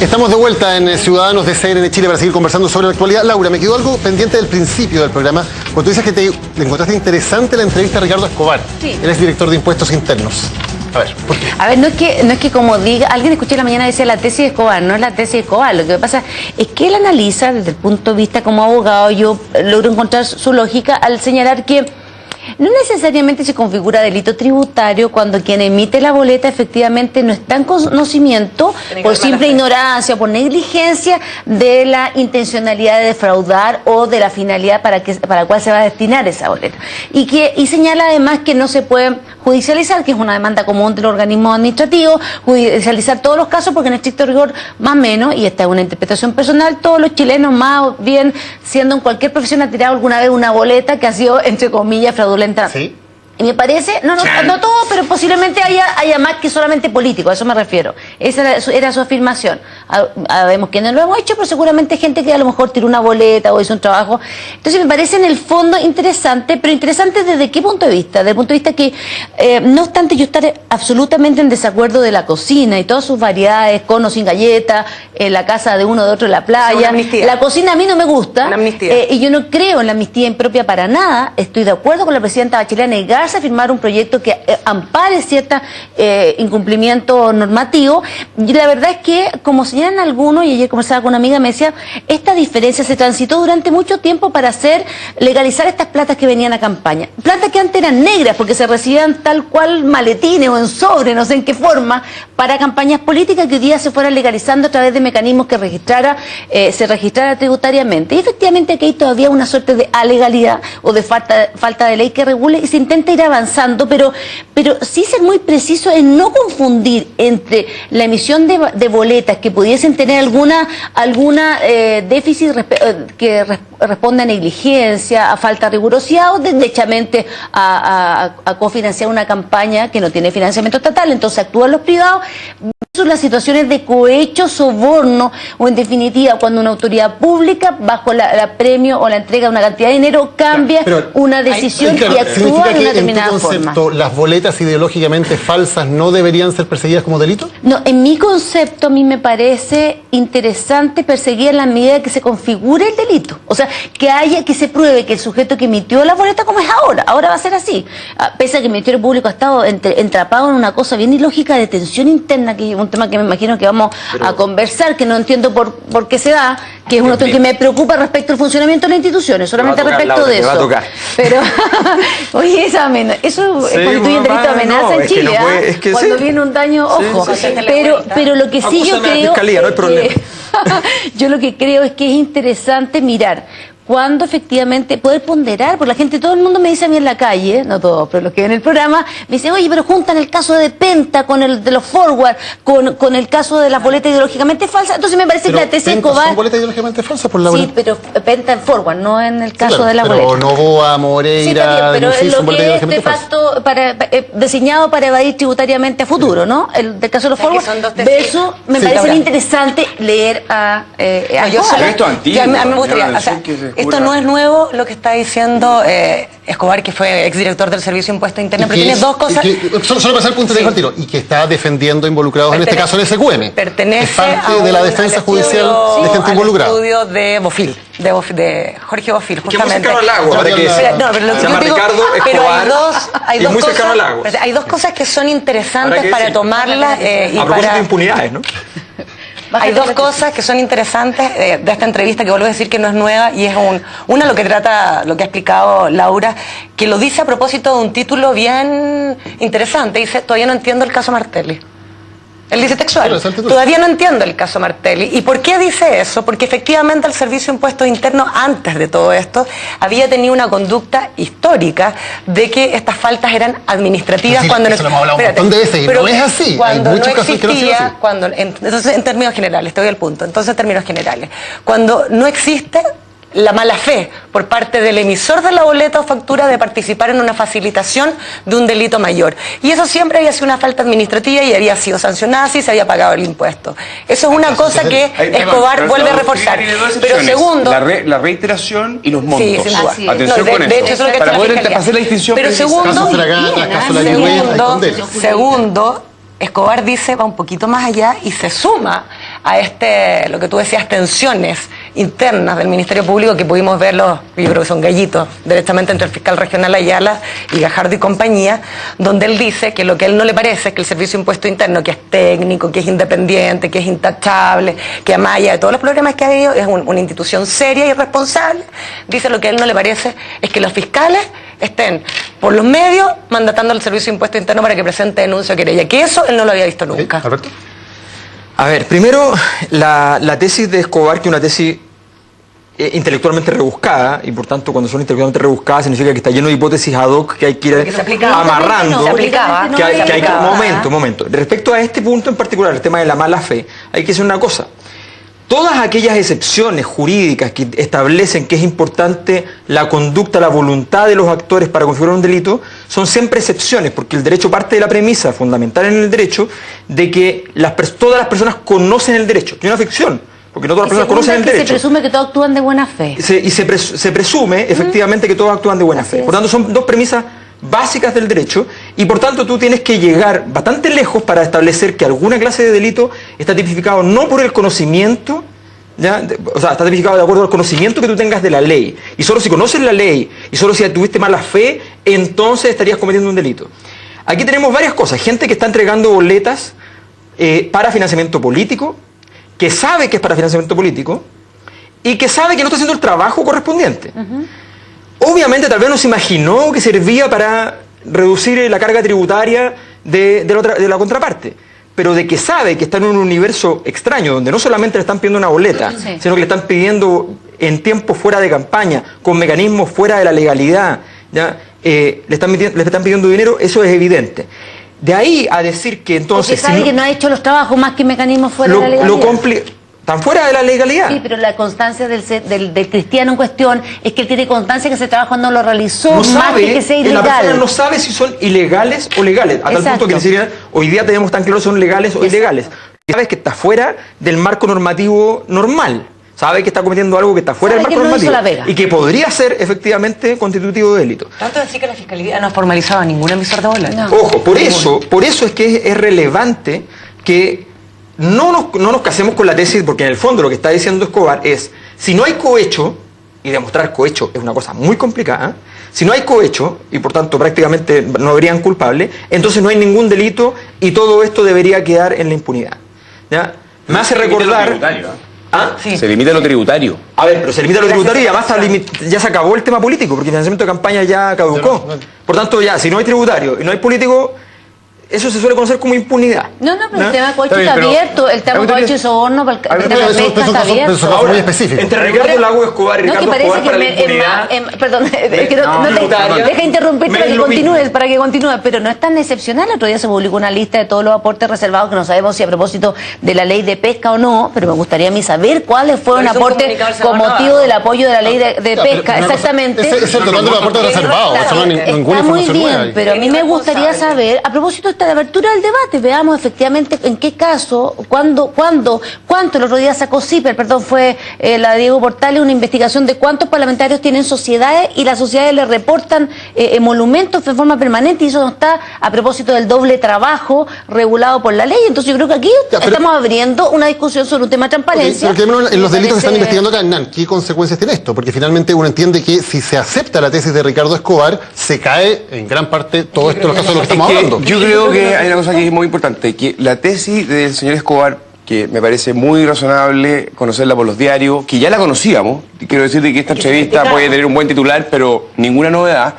Estamos de vuelta en Ciudadanos de CNN Chile para seguir conversando sobre la actualidad. Laura, me quedó algo pendiente del principio del programa, cuando tú dices que le encontraste interesante la entrevista a Ricardo Escobar. Sí. Él es director de Impuestos Internos. A ver, ¿por qué? A ver, no es que como diga, alguien escuché la mañana decía la tesis de Escobar, no es la tesis de Escobar. Lo que pasa es que él analiza desde el punto de vista como abogado, yo logro encontrar su lógica al señalar que no necesariamente se configura delito tributario cuando quien emite la boleta efectivamente no está en conocimiento por simple ignorancia o por negligencia de la intencionalidad de defraudar o de la finalidad para la cual se va a destinar esa boleta. Y señala además que no se puede judicializar, que es una demanda común de los organismos administrativos, judicializar todos los casos porque en estricto rigor, más o menos, y esta es una interpretación personal, todos los chilenos más bien, siendo en cualquier profesión, han tirado alguna vez una boleta que ha sido, entre comillas, fraudulenta. ¿Sí? Y me parece, no todo, pero posiblemente haya más que solamente político, a eso me refiero. Esa era su afirmación. Sabemos quiénes lo hemos hecho, pero seguramente gente que a lo mejor tiró una boleta o hizo un trabajo. Entonces me parece en el fondo interesante, pero interesante desde qué punto de vista. Desde el punto de vista que, no obstante yo estaré absolutamente en desacuerdo de la cocina y todas sus variedades, con o sin galleta, en la casa de uno de otro en la playa. La cocina a mí no me gusta. Y yo no creo en la amnistía impropia para nada. Estoy de acuerdo con la presidenta Bachelet a negarse a firmar un proyecto que ampare cierto incumplimiento normativo. Y la verdad es que, como señalan algunos, y ayer conversaba con una amiga, me decía, esta diferencia se transitó durante mucho tiempo para legalizar estas platas que venían a campaña. Platas que antes eran negras porque se recibían tal cual maletines o en sobre, no sé en qué forma, para campañas políticas que hoy día se fueran legalizando a través de mecanismos que se registrara tributariamente. Y efectivamente aquí hay todavía una suerte de alegalidad o de falta de ley que regule y se intenta ir avanzando, pero sí ser muy preciso en no confundir entre la emisión de boletas que pudiesen tener alguna déficit que responda a negligencia, a falta de rigurosidad o derechamente a cofinanciar una campaña que no tiene financiamiento estatal. Entonces actúan los privados. Son las situaciones de cohecho, soborno o en definitiva cuando una autoridad pública bajo la premio o la entrega de una cantidad de dinero cambia una decisión y actúa de una determinada forma. ¿Las boletas ideológicamente falsas no deberían ser perseguidas como delito? No, en mi concepto a mí me parece interesante perseguir en la medida que se configure el delito. O sea, que se pruebe que el sujeto que emitió la boleta, como es ahora va a ser así. Pese a que el Ministerio Público ha estado entrapado en una cosa bien ilógica de tensión interna, que es un tema que me imagino que vamos a conversar, que no entiendo por qué se da, que es uno que me preocupa respecto al funcionamiento de las instituciones, solamente respecto de eso. Pero, oye, eso constituye un delito de amenaza en Chile, cuando viene un daño, ojo. Pero lo que sí yo creo, yo lo que creo es que es interesante mirar cuando efectivamente poder ponderar, porque la gente, todo el mundo me dice a mí en la calle, no todos, pero los que ven el programa, me dicen, oye, pero juntan el caso de Penta con el de los forward, con el caso de las boletas ideológicamente falsas. Entonces me parece que la tesis Escobar... ¿Son boletas ideológicamente falsas por la boleta? Sí, pero Penta en forward, no en el caso de la boleta. Pero Novoa, Moreira... Sí, pero lo que es de facto designado para evadir tributariamente a futuro, ¿no? El del caso de los forward, versus, me parece interesante leer a mí me gustaría, esto no es nuevo lo que está diciendo Escobar, que fue exdirector del Servicio de Impuestos Internos, pero tiene dos cosas. Solo pasar el punto de tiro, y que está defendiendo involucrados en este caso el SQM. Pertenece es parte de la defensa judicial de gente involucrada. Al estudio de Bofil, de Jorge Bofil, justamente. Que muy cercano al agua, para que se llama Ricardo Escobar y muy cercano al agua. Hay dos cosas que son interesantes para tomarlas y a propósito de impunidades, ¿no? Hay dos cosas que son interesantes de esta entrevista, que vuelvo a decir que no es nueva, y es una lo que trata, lo que ha explicado Laura, que lo dice a propósito de un título bien interesante. Dice, todavía no entiendo el caso Martelli. Él dice textual, todavía no entiendo el caso Martelli. ¿Y por qué dice eso? Porque efectivamente el Servicio de Impuestos Internos, antes de todo esto, había tenido una conducta histórica de que estas faltas eran administrativas. Sí, cuando eso lo hemos hablado un montón de veces y no es así. Cuando hay muchos no casos que no son así. Entonces, en términos generales, te doy el punto. Entonces, en términos generales, cuando no existe la mala fe por parte del emisor de la boleta o factura de participar en una facilitación de un delito mayor. Y eso siempre había sido una falta administrativa y había sido sancionada si se había pagado el impuesto. Eso es una cosa que Escobar vuelve a reforzar. Pero segundo... La reiteración y los montos. Sí, sin duda. Atención con eso. Para poder hacer la distinción. Pero segundo, Escobar dice, va un poquito más allá y se suma lo que tú decías, tensiones internas del Ministerio Público que pudimos verlo, yo creo que son gallitos, directamente entre el fiscal regional Ayala y Gajardo y compañía, donde él dice que lo que a él no le parece es que el Servicio de Impuesto Interno, que es técnico, que es independiente, que es intachable, que amaya de todos los problemas que ha habido, es una institución seria y responsable. Dice lo que a él no le parece es que los fiscales estén por los medios mandatando al Servicio de Impuesto Interno para que presente denuncia o querella, que eso él no lo había visto nunca. Alberto. A ver, primero, la tesis de Escobar, que es una tesis intelectualmente rebuscada, y por tanto cuando son intelectualmente rebuscadas significa que está lleno de hipótesis ad hoc que hay que ir amarrando. Momento. Respecto a este punto en particular, el tema de la mala fe, hay que decir una cosa. Todas aquellas excepciones jurídicas que establecen que es importante la conducta, la voluntad de los actores para configurar un delito, son siempre excepciones, porque el derecho parte de la premisa fundamental en el derecho de que todas las personas conocen el derecho. Tiene una ficción, porque no todas las personas conocen el derecho. Se presume que todos actúan de buena fe. Se presume, efectivamente, que todos actúan de buena fe. Por tanto, son dos premisas básicas del derecho, y por tanto tú tienes que llegar bastante lejos para establecer que alguna clase de delito está tipificado no por el conocimiento, ¿ya? O sea, está tipificado de acuerdo al conocimiento que tú tengas de la ley, y solo si conoces la ley, y solo si tuviste mala fe, entonces estarías cometiendo un delito. Aquí tenemos varias cosas: gente que está entregando boletas para financiamiento político, que sabe que es para financiamiento político, y que sabe que no está haciendo el trabajo correspondiente. Obviamente tal vez no se imaginó que servía para reducir la carga tributaria de la contraparte, pero de que sabe que está en un universo extraño, donde no solamente le están pidiendo una boleta, sino que le están pidiendo en tiempo fuera de campaña, con mecanismos fuera de la legalidad, ¿ya? Le están pidiendo dinero, eso es evidente. De ahí a decir que entonces... Porque sabe que no ha hecho los trabajos más que mecanismos fuera de la legalidad. Están fuera de la legalidad. Sí, pero la constancia del cristiano en cuestión es que él tiene constancia que ese trabajo no lo realizó, no más sabe, que sea ilegal. La persona no sabe si son ilegales o legales, a tal punto que ni siquiera hoy día tenemos tan claro si son legales o ilegales. Sabes que está fuera del marco normativo normal. Sabe que está cometiendo algo que está fuera del marco normativo y que podría ser efectivamente constitutivo de delito. Tanto decir que la Fiscalía no ha formalizado ningún emisor de boleta. Ojo, por eso es que es relevante que no nos casemos con la tesis, porque en el fondo lo que está diciendo Escobar es: si no hay cohecho, y demostrar cohecho es una cosa muy complicada, si no hay cohecho, y por tanto prácticamente no habrían culpable, entonces no hay ningún delito y todo esto debería quedar en la impunidad. ¿Ya? Me hace recordar... ¿Ah? Sí. Se limita a lo tributario. A ver, pero se limita a lo tributario y además ya se acabó el tema político, porque el financiamiento de campaña ya caducó. Por tanto, ya, si no hay tributario y no hay político, eso se suele conocer como impunidad. No, pero el tema cohecho está abierto. El tema cohecho y soborno para el tema pesca está abierto. Eso es muy específico. Entre Ricardo Lago Escobar y Ricardo Escobar para la impunidad... Perdón, deja interrumpirte para que continúe, pero no es tan excepcional. El otro día se publicó una lista de todos los aportes reservados que no sabemos si a propósito de la ley de pesca o no, pero me gustaría a mí saber cuáles fueron aportes con motivo del apoyo de la ley de pesca. Exactamente. Es el total de los aportes reservados. Está muy bien, pero a mí me gustaría saber, a propósito de apertura del debate, veamos efectivamente en qué caso, cuánto, el otro día sacó CIPER, fue la de Diego Portales, una investigación de cuántos parlamentarios tienen sociedades y las sociedades le reportan emolumentos de forma permanente, y eso no está a propósito del doble trabajo regulado por la ley. Entonces yo creo que aquí estamos abriendo una discusión sobre un tema de transparencia. Pero en los delitos que están investigando acá, Hernán, ¿qué consecuencias tiene esto? Porque finalmente uno entiende que si se acepta la tesis de Ricardo Escobar, se cae en gran parte todo esto, los casos de los que estamos hablando. Yo creo que hay una cosa que es muy importante, que la tesis del señor Escobar, que me parece muy razonable conocerla por los diarios, que ya la conocíamos, quiero decirte que esta entrevista puede tener un buen titular, pero ninguna novedad,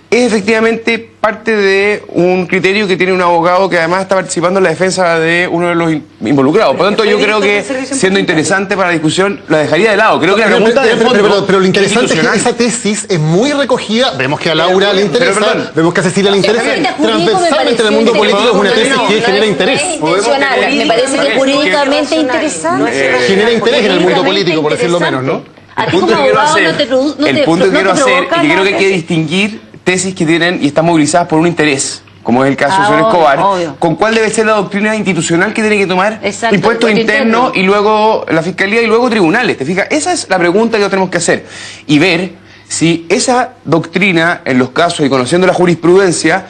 es efectivamente parte de un criterio que tiene un abogado que además está participando en la defensa de uno de los involucrados. Por lo tanto, yo creo que, siendo interesante para la discusión, la dejaría de lado. Creo que la pregunta de fondo... Pero lo interesante es que esa tesis es muy recogida. Vemos que a Laura le interesa, vemos que a Cecilia le interesa. Transversalmente en el mundo político es una tesis que genera interés. Me parece que jurídicamente es interesante. Genera interés en el mundo político, por decirlo menos, ¿no? El punto que quiero hacer es que creo que hay que distinguir tesis que tienen y están movilizadas por un interés, como es el caso del señor Escobar, con cuál debe ser la doctrina institucional que tiene que tomar impuestos internos y luego la Fiscalía y luego tribunales. ¿Te fijas? Esa es la pregunta que tenemos que hacer y ver si esa doctrina, en los casos y conociendo la jurisprudencia,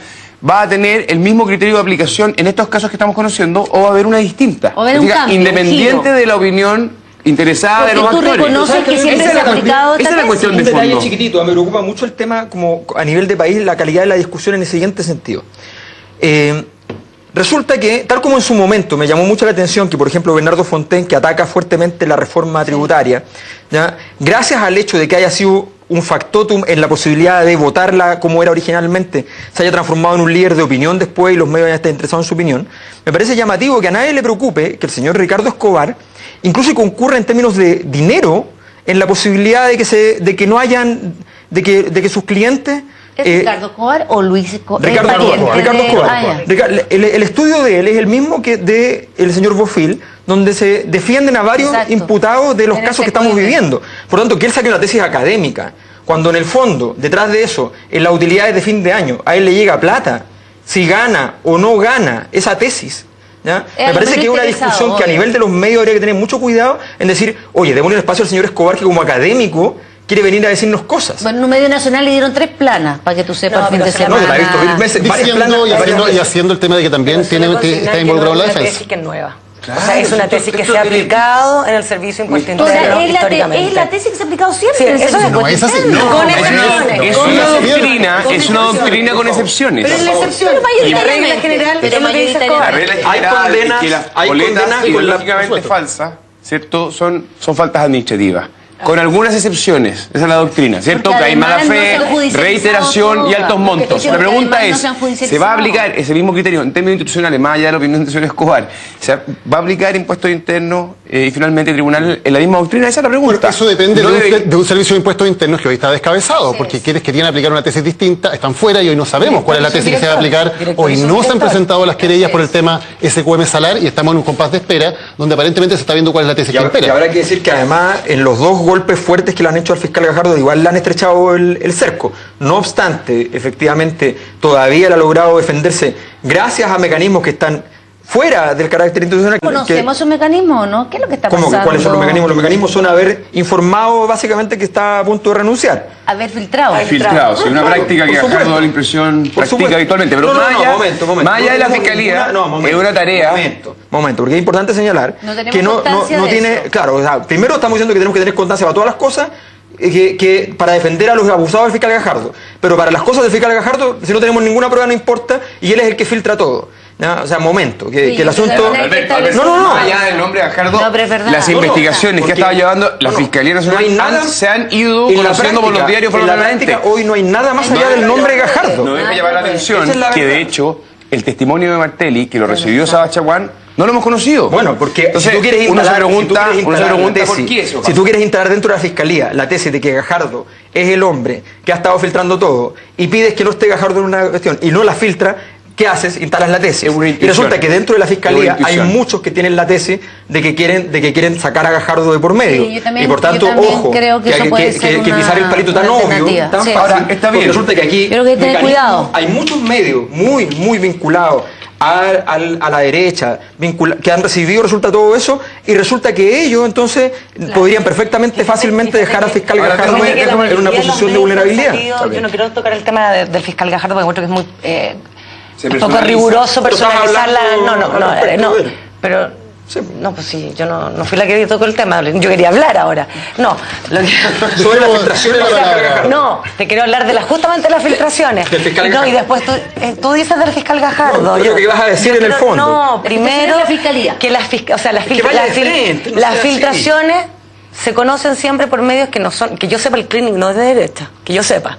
va a tener el mismo criterio de aplicación en estos casos que estamos conociendo o va a haber una distinta. O va a haber un cambio, independiente un de la opinión interesada de los Porque tú actores. reconoces que siempre se ha aplicado esa esta es la cuestión Un de detalle fondo. chiquitito, me preocupa mucho el tema como a nivel de país, la calidad de la discusión en el siguiente sentido. Resulta que, tal como en su momento me llamó mucho la atención que, por ejemplo, Bernardo Fontaine, que ataca fuertemente la reforma tributaria, ¿ya? Gracias al hecho de que haya sido un factotum en la posibilidad de votarla como era originalmente, se haya transformado en un líder de opinión después y los medios hayan estado interesados en su opinión, me parece llamativo que a nadie le preocupe que el señor Ricardo Escobar incluso concurra en términos de dinero en la posibilidad de que no hayan, de que sus clientes... ¿Es Ricardo Escobar o Luis Escobar? Ricardo Escobar. Ricardo Escobar. Ah, ya. El estudio de él es el mismo que de el señor Bofill, donde se defienden a varios Exacto. imputados de los En casos ese que estamos código. viviendo. Por lo tanto, que él saque una tesis académica, cuando en el fondo, detrás de eso, en las utilidades de fin de año, a él le llega plata, si gana o no gana esa tesis. ¿Ya? Me parece que es una discusión que a nivel de los medios habría que tener mucho cuidado en decir, oye, démosle el espacio al señor Escobar que como académico quiere venir a decirnos cosas. Bueno, en un medio nacional le dieron 3 planas, para que tú sepas, No, el fin pero de se la- No, yo semana. la he visto mil veces, varias Diciendo planas, y varias haciendo, y veces. haciendo el tema de que también Pero suele consignar está que involucrado no la es una defensa. tesis que es nueva. Claro, O sea, es una esto- tesis que esto se ha tiene- aplicado en el servicio de impuesto O interno sea, históricamente. es la tesis que se ha aplicado siempre. Sí, en el eso es servicio No, es así. interno. No, Con es excepciones. Es Con una excepciones. doctrina, Con es una doctrina con excepciones. Pero la excepción Pero mayoritariamente. y regla general Pero es lo que dice Escobar. La regla Hay general condenas, que las hay boletas condenas con la- ideológicamente falsas, ¿cierto? Son faltas administrativas. Con algunas excepciones, esa es la doctrina, ¿cierto? Porque Que hay mala además no se fe, han judicializado reiteración y todas. altos montos. Porque La pregunta además no es, se han judicializado. ¿se va a aplicar ese mismo criterio en términos institucionales, más allá de la opinión del señor Escobar? ¿Se va a aplicar impuestos internos y finalmente tribunal en la misma doctrina? Esa es la pregunta. Porque eso depende No debe- de un servicio de impuestos internos que hoy está descabezado, porque quienes querían aplicar una tesis distinta están fuera y hoy no sabemos cuál es la tesis que se va a aplicar. Hoy no se han presentado las querellas por el tema SQM Salar y estamos en un compás de espera donde aparentemente se está viendo cuál es la tesis que Y espera. habrá que decir que además en los 2 golpes fuertes que le han hecho al fiscal Gajardo igual le han estrechado el cerco. No obstante, efectivamente, todavía él ha logrado defenderse gracias a mecanismos que están fuera del carácter institucional. ¿Conocemos esos mecanismos o no? ¿Qué es lo que está ¿Cómo que pasando? cuáles son los mecanismos? Los mecanismos son haber informado básicamente que está a punto de renunciar. Haber filtrado. Filtrado, sí, una práctica que Por supuesto. Gajardo da la impresión Por practica supuesto. habitualmente. Pero más allá de la fiscalía, es una tarea. Momento, porque es importante señalar No tenemos que no constancia de tiene, eso. claro, o sea, primero estamos diciendo que tenemos que tener constancia para todas las cosas que para defender a los abusados del fiscal Gajardo, pero para las cosas del fiscal Gajardo, si no tenemos ninguna prueba no importa y él es el que filtra todo. ¿Ya? O sea, momento, que el asunto... No, Más allá del nombre de Gajardo, No, pero es verdad. las No, no, investigaciones que porque- estaba llevando la no, Fiscalía no Nacional hay nada- se han ido en la conociendo por los práctica, diarios en la formalmente. práctica hoy no hay nada más allá del nombre de Gajardo. No debe llamar la atención Esa es la que verdad. de hecho el testimonio de Martelli, que lo recibió Saba Chaguán, no lo hemos conocido. Bueno, porque entonces si tú quieres uno se instalar, pregunta, si tú quieres uno se instalar pregunta la por tesis, qué eso si pasa. tú quieres instalar dentro de la fiscalía la tesis de que Gajardo es el hombre que ha estado filtrando todo y pides que no esté Gajardo en una cuestión y no la filtra, ¿qué haces? Instalas la tesis. Es una Y intuición. resulta que dentro de la fiscalía Es una hay intuición. muchos que tienen la tesis de que quieren sacar a Gajardo de por medio. Sí, yo también- y por tanto, yo también ojo, creo que eso puede ser que pisar el una palito tan obvio, alternativa. tan Sí. fácil. Ahora, está porque bien. resulta que aquí Pero que hay que tener mecanismos- cuidado. hay muchos medios muy vinculados a la derecha, que han recibido, resulta todo eso, y resulta que ellos entonces podrían perfectamente, fácilmente dejar al fiscal Ahora, Gajardo déjame- Que la en una mayoría los posición de medios han vulnerabilidad. salido- yo no quiero tocar el tema del fiscal Gajardo porque encuentro que es muy Se un poco personaliza. riguroso Pero estamos personalizarla. hablando al respecto No, de él. pero no, pues sí, yo no fui la que tocó el tema, yo quería hablar ahora. No, lo que... Sobre las filtraciones del fiscal Gajardo. No, te quiero hablar de justamente de las filtraciones. Del fiscal No, Gajardo. y después tú dices del fiscal Gajardo. No, pero ¿qué vas a decir en el fondo? No, primero de la fiscalía. que las o sea, las, Es que vaya de frente, no las sea así. filtraciones se conocen siempre por medios que no son, que yo sepa el clinic no es de derecha, que yo sepa.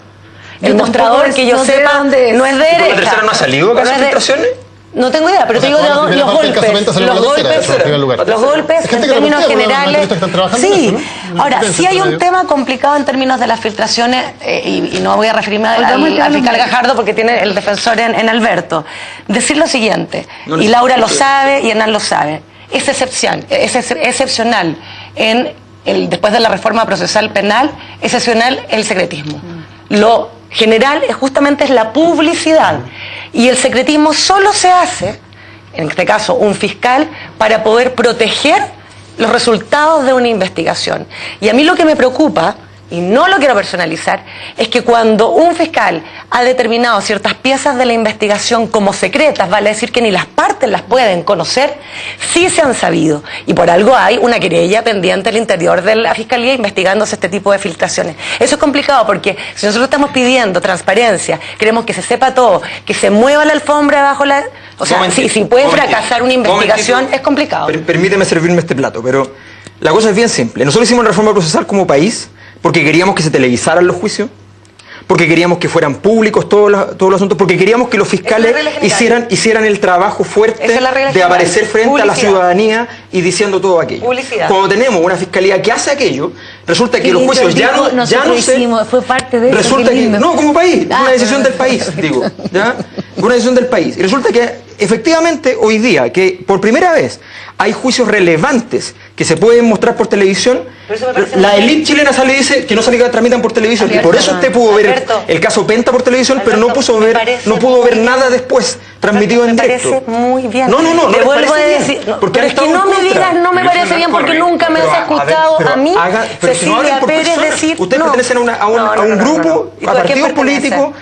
El Yo mostrador tampoco que yo no sé sepa dónde es. no es de ¿Y por la derecha. tercera no ha salido acaso No es de- filtraciones? No tengo idea, pero O te sea, digo toda la los primera parte del caso Menta salió por la tercera, eso, en primer lugar. los golpes Es gente en que lo términos plantea, bueno, generales. los analistas que están trabajando en Sí, eso, ¿no? ahora, Piensa, sí hay un pero- tema complicado en términos de las filtraciones, y no voy a referirme al fiscal Gajardo porque tiene el defensor en Alberto. Decir lo siguiente, No y les- Laura lo sabe y Hernán lo sabe, es excepcional después de la reforma procesal penal, excepcional el secretismo. Lo general es la publicidad, y el secretismo solo se hace, en este caso un fiscal, para poder proteger los resultados de una investigación. Y a mí lo que me preocupa y no lo quiero personalizar, es que cuando un fiscal ha determinado ciertas piezas de la investigación como secretas, vale decir que ni las partes las pueden conocer, sí se han sabido. Y por algo hay una querella pendiente al interior de la Fiscalía investigándose este tipo de filtraciones. Eso es complicado porque si nosotros estamos pidiendo transparencia, queremos que se sepa todo, que se mueva la alfombra bajo la... O sea, si puede fracasar una investigación, es complicado. Permíteme servirme este plato, pero la cosa es bien simple. Nosotros hicimos la reforma procesal como país porque queríamos que se televisaran los juicios, porque queríamos que fueran públicos todos los asuntos, porque queríamos que los fiscales hicieran el trabajo fuerte de aparecer frente a la ciudadanía y diciendo todo aquello. Cuando tenemos una fiscalía que hace aquello, resulta que los juicios ya no fue parte de resulta que no, como país, una decisión del país, digo, ¿ya? Una decisión del país. Y resulta que efectivamente hoy día, que por primera vez hay juicios relevantes que se pueden mostrar por televisión, la élite chilena sale y dice que no se tramitan por televisión, y por eso usted pudo ver el caso Penta por televisión, pero no pudo ver nada después transmitido en directo. Me parece muy bien. No te vuelvo a decir, pero es que no me digas, no me parece bien, porque nunca me has escuchado a mí, Cecilia Pérez, decir... Usted pertenece a un grupo, a partidos políticos,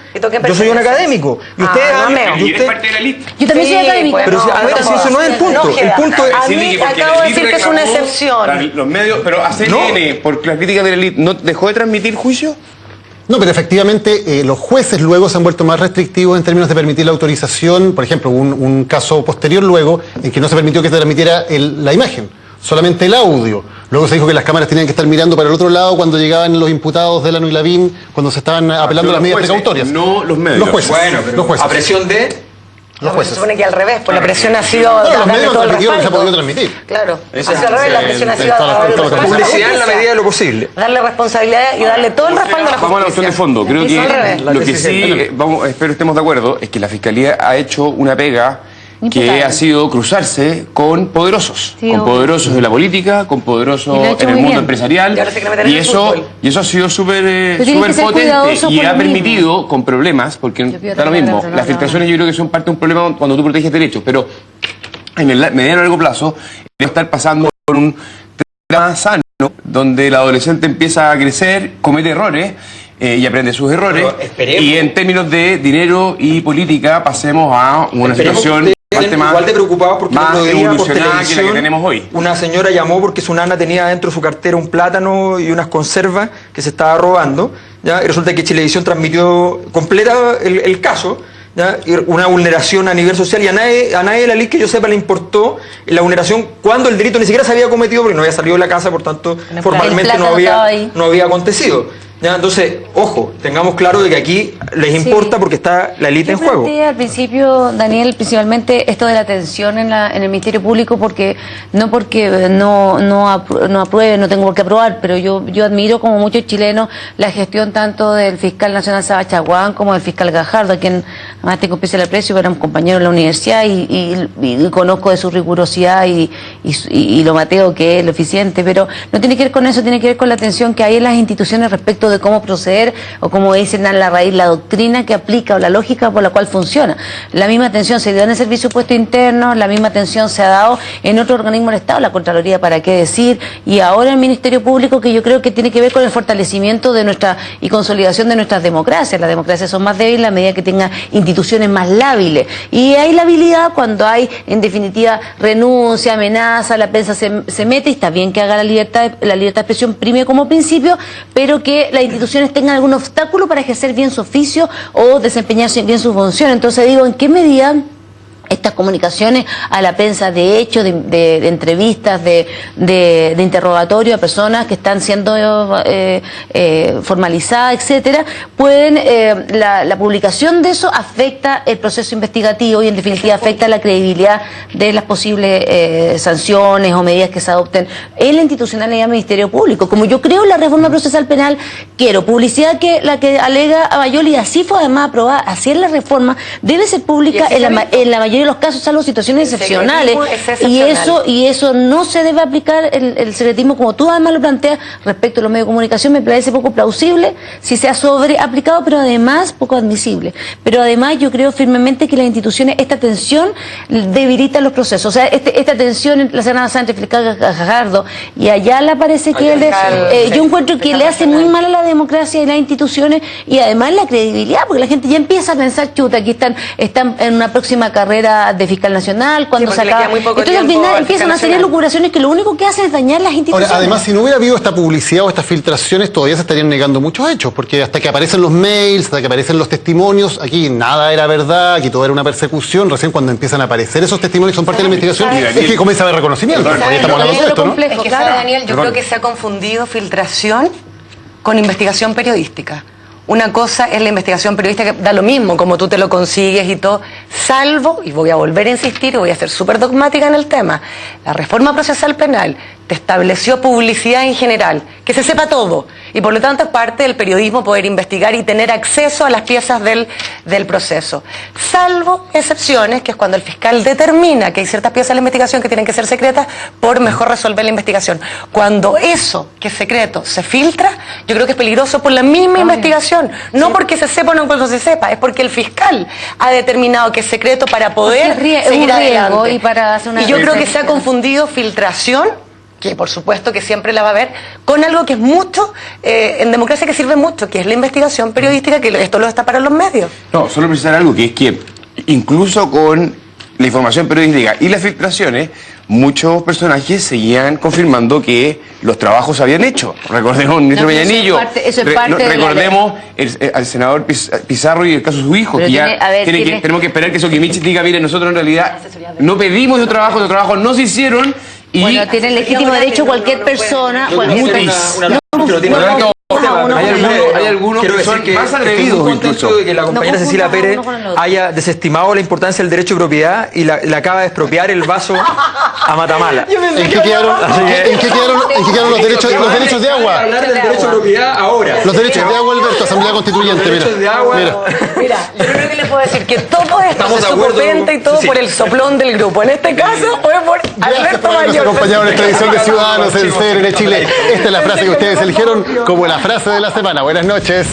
yo soy un académico, y usted es parte de la élite. Yo también soy académica. Pero a ver, si eso no es el punto. El punto es... A mí acabo de decir que es una excepción. Los medios, pero a CNN, por las críticas de la élite, ¿no dejó de transmitir juicio? No, pero efectivamente los jueces luego se han vuelto más restrictivos en términos de permitir la autorización. Por ejemplo, un caso posterior luego en que no se permitió que se transmitiera la imagen, solamente el audio. Luego se dijo que las cámaras tenían que estar mirando para el otro lado cuando llegaban los imputados de Delano y Lavín, cuando se estaban apelando las medidas precautorias. No los medios. Los jueces. Bueno, pero los jueces. A presión de... No, se supone que al revés, pues la presión ha sido los medios todo el transmitieron que se ha respaldo. podido transmitir. Claro, al revés, la presión ha sido publicidad en la medida de lo posible. Darle responsabilidad y darle todo el respaldo a la justicia. Vamos a la opción de fondo. Creo que lo que sí, espero estemos de acuerdo, es que la Fiscalía ha hecho una pega que ha sido cruzarse con poderosos, con poderosos de la política, con poderosos en el mundo empresarial, y eso ha sido súper potente y ha permitido con problemas, porque da lo mismo, las filtraciones yo creo que son parte de un problema cuando tú proteges derechos, pero en el mediano y largo plazo debe estar pasando por un drama sano, donde el adolescente empieza a crecer, comete errores, y aprende sus errores, y en términos de dinero y política pasemos a una situación igual de preocupados porque más el otro día por evolucionada que la que tenemos hoy. Una señora llamó porque su nana tenía dentro de su cartera un plátano y unas conservas que se estaba robando, ¿ya? Y resulta que Chilevisión transmitió completa el caso, ¿ya? Una vulneración a nivel social, y a nadie de la ley que yo sepa le importó la vulneración cuando el delito ni siquiera se había cometido porque no había salido de la casa, por tanto formalmente no había acontecido. ¿Ya? Entonces, ojo, tengamos claro de que aquí les importa porque está la élite en juego. Al principio, Daniel, principalmente esto de la atención en el Ministerio Público, porque no apruebe, no tengo por qué aprobar, pero yo admiro como muchos chilenos la gestión tanto del fiscal nacional Saba Chaguán como del fiscal Gajardo, a quien además tengo especial aprecio, que era un compañero en la universidad y conozco de su rigurosidad y lo mateo que es, lo eficiente, pero no tiene que ver con eso, tiene que ver con la atención que hay en las instituciones respecto de cómo proceder, o como dicen a la raíz, la doctrina que aplica o la lógica por la cual funciona. La misma atención se dio en el Servicio de Puestos Internos, la misma atención se ha dado en otro organismo del Estado, la Contraloría, para qué decir, y ahora el Ministerio Público, que yo creo que tiene que ver con el fortalecimiento de y consolidación de nuestras democracias. Las democracias son más débiles a medida que tengan instituciones más lábiles, y hay labilidad cuando hay, en definitiva, renuncia, amenaza, la prensa se mete, y está bien que haga la libertad de expresión prime como principio, pero que las instituciones tengan algún obstáculo para ejercer bien su oficio o desempeñarse bien su función. Entonces digo, ¿en qué medida estas comunicaciones a la prensa de hecho, de entrevistas, de interrogatorio a personas que están siendo formalizadas, etcétera, la publicación de eso afecta el proceso investigativo y en definitiva afecta la credibilidad de las posibles sanciones o medidas que se adopten en la institucionalidad del Ministerio Público? Como yo creo en la reforma procesal penal, quiero publicidad la que alega a Bayoli, y así fue además aprobada, así es la reforma, debe ser pública en la mayoría mayoría de los casos, salvo situaciones excepcionales. Es excepcional. Y eso no se debe aplicar el secretismo, como tú además lo planteas respecto a los medios de comunicación, me parece poco plausible, si se ha sobreaplicado, pero además poco admisible. Pero además yo creo firmemente que las instituciones, esta tensión debilita los procesos. O sea, esta tensión, la semana pasada entre fiscal Gajardo y Ayala, parece que yo encuentro que le hace muy mal a la democracia y las instituciones, y además la credibilidad, porque la gente ya empieza a pensar, chuta, aquí están en una próxima carrera de fiscal nacional, cuando se acaba. Entonces al final empiezan a tener locuraciones que lo único que hacen es dañar las instituciones. Ahora, además, si no hubiera habido esta publicidad o estas filtraciones, todavía se estarían negando muchos hechos, porque hasta que aparecen los mails, hasta que aparecen los testimonios, aquí nada era verdad, aquí todo era una persecución. Recién cuando empiezan a aparecer esos testimonios que son parte de la investigación, es que comienza a haber reconocimiento. Porque estamos hablando de esto, ¿no? Es que, Daniel, yo creo que se ha confundido filtración con investigación periodística. Una cosa es la investigación periodística, que da lo mismo como tú te lo consigues y todo, salvo, y voy a volver a insistir y voy a ser súper dogmática en el tema, la reforma procesal penal te estableció publicidad en general, que se sepa todo, y por lo tanto es parte del periodismo poder investigar y tener acceso a las piezas del proceso. Salvo excepciones, que es cuando el fiscal determina que hay ciertas piezas de la investigación que tienen que ser secretas por mejor resolver la investigación. Cuando eso, que es secreto, se filtra, yo creo que es peligroso por la misma investigación, no porque se sepa o no porque se sepa, es porque el fiscal ha determinado que es secreto para poder seguir adelante. Y yo creo que se ha confundido filtración, que por supuesto que siempre la va a haber, con algo que es mucho, en democracia que sirve mucho, que es la investigación periodística, que esto lo está para los medios. No, solo precisar algo, que es que incluso con la información periodística y las filtraciones, muchos personajes seguían confirmando que los trabajos se habían hecho. Recordemos el ministro Villanillo, recordemos al senador Pizarro y el caso de su hijo, pero que ya tenemos que esperar que Sokimich diga, mire, nosotros en realidad no pedimos los trabajos no se hicieron. Y bueno, tiene legítimo derecho cualquier persona. Hay algunos que son más atrevidos, incluso de que la compañera Cecilia Pérez haya desestimado la importancia del derecho de propiedad y le acaba de expropiar el vaso a Matamala. ¿En qué quedaron los derechos de agua? Hablar del derecho de propiedad ahora. Los derechos de agua, Alberto, Asamblea Constituyente. Mira, yo creo que le puedo decir que todo esto se supo potente y todo por el soplón del grupo. En este caso fue por Alberto Mayor. Nos acompañaron en esta edición de Ciudadanos en CNN Chile. Esta es la frase que ustedes eligieron como la frase de la semana. Buenas noches.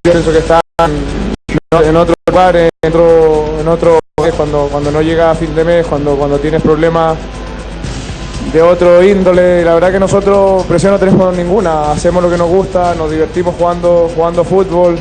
Pienso que está en otro lugar, en otro cuando no llega a fin de mes, cuando tienes problemas de otro índole. La verdad que nosotros presión no tenemos ninguna, hacemos lo que nos gusta, nos divertimos jugando fútbol.